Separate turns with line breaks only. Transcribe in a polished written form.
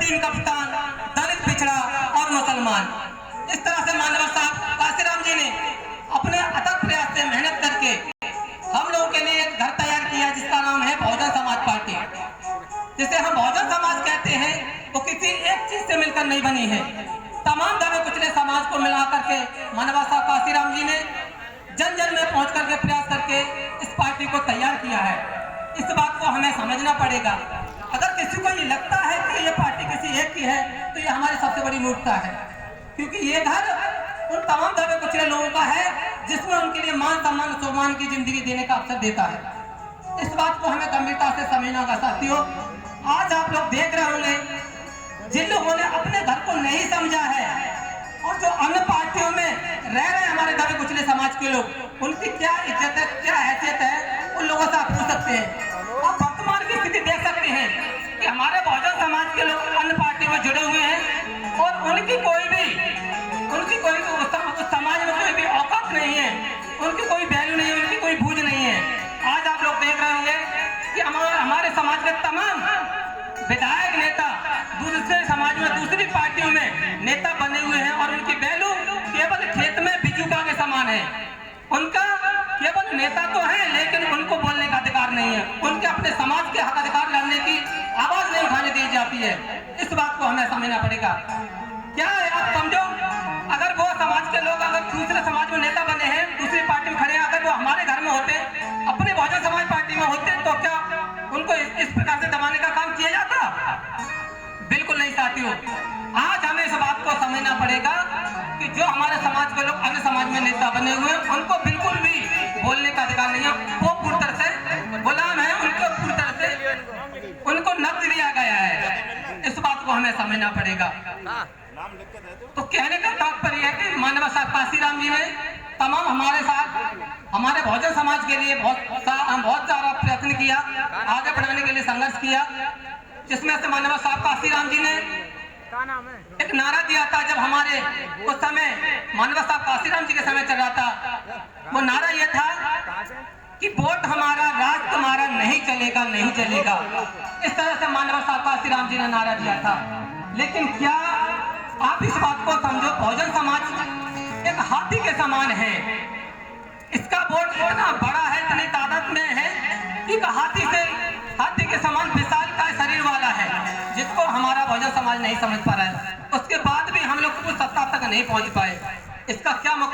दीन कप्तान, दलित, पिछड़ा और मुसलमान। इस तरह से मानव साहब काशीराम जी ने अपने अथक प्रयास से मेहनत करके हम लोगों के लिए एक घर तैयार किया जिसका नाम है बहुजन समाज पार्टी। जिसे हम बहुजन समाज कहते हैं वो किसी एक चीज से मिलकर नहीं बनी है। तमाम दबे कुचले समाज को मिला करके मानव साहब काशीराम जी ने जन जन में पहुंच करके प्रयास करके इस पार्टी को तैयार किया है। इस बात को हमें समझना पड़ेगा। अगर किसी को ये लगता है कि ये पार्टी किसी एक की है तो ये हमारी सबसे बड़ी मूर्खता है, क्योंकि ये घर उन तमाम दबे कुचले लोगों का है जिसमें उनके लिए मान सम्मान सम्मान की जिंदगी देने का अवसर देता है। इस बात को हमें गंभीरता से समझना होगा। साथियों, आज आप लोग देख रहे होंगे जिन लोगों ने अपने घर को नहीं समझा है और जो अन्य पार्टियों में रह रहे हमारे दबे कुचले समाज के लोग, उनकी क्या इज्जत है, क्या हैसियत है, उन लोगों से आप पूछ सकते हैं। आप वर्तमान की स्थिति देख सकते हैं कि हमारे बहुजन समाज के लोग अन्य पार्टी में जुड़े हुए हैं और उनकी कोई समाज में कोई भी औकात नहीं है, उनकी कोई वैल्यू नहीं है, उनकी कोई बूझ नहीं है। आज आप लोग देख रहे होंगे कि हमारे समाज के तमाम विधायक नेता दूसरे समाज में दूसरी पार्टियों में नेता बने हुए हैं और उनकी वैल्यू केवल खेत में बिजुका के समान है। उनका केवल नेता तो है लेकिन उनको बोलने का अधिकार नहीं है, उनके अपने समाज के हक अधिकार लड़ने की आवाज नहीं उठाने दी जाती है। इस बात को हमें समझना पड़ेगा। क्या है, आप समझो, अगर वो समाज के लोग अगर दूसरे समाज में नेता बने हैं, दूसरी पार्टी में खड़े हैं, अगर वो हमारे घर में होते, अपने बहुजन समाज पार्टी में होते, तो क्या उनको इस प्रकार से दबाने का काम किया जाता? बिल्कुल नहीं साथियों। आज हमें इस बात को समझना पड़ेगा कि जो हमारे समाज के लोग अन्य समाज में नेता बने हुए हैं उनको बिल्कुल भी बोलने का अधिकार नहीं है। वो पूरी तरह से गुलाम है, उनको पूरी तरह से उनको नब्ज दिया गया है। इस बात को हमें समझना पड़ेगा। तो कहने का तात्पर्य है कि मानव साहब काशीराम जी ने तमाम हमारे साथ हमारे बहुजन समाज के लिए बहुत सारा प्रयत्न किया, आगे बढ़ाने के लिए संघर्ष किया, जिसमें से मानव साहब काशीराम जी ने एक नारा दिया था। जब हमारे उस समय मानव साहब काशीराम जी के समय चल रहा था, वो नारा ये था कि वोट हमारा, राज तुम्हारा, नहीं चलेगा नहीं चलेगा। इस तरह से मानव साहब काशीराम जी ने नारा दिया था। लेकिन क्या आप इस बात को समझो, बहुजन समाज एक हाथी के समान है। इसका वोट इतना बड़ा है, इतनी तादाद में है कि हाथी के समान विशाल का शरीर वाला है, जिसको हमारा बहुजन समाज नहीं समझ पा रहा है। उसके बाद भी हम लोग कुछ सत्ता तक नहीं पहुंच पाए। इसका क्या मतलब?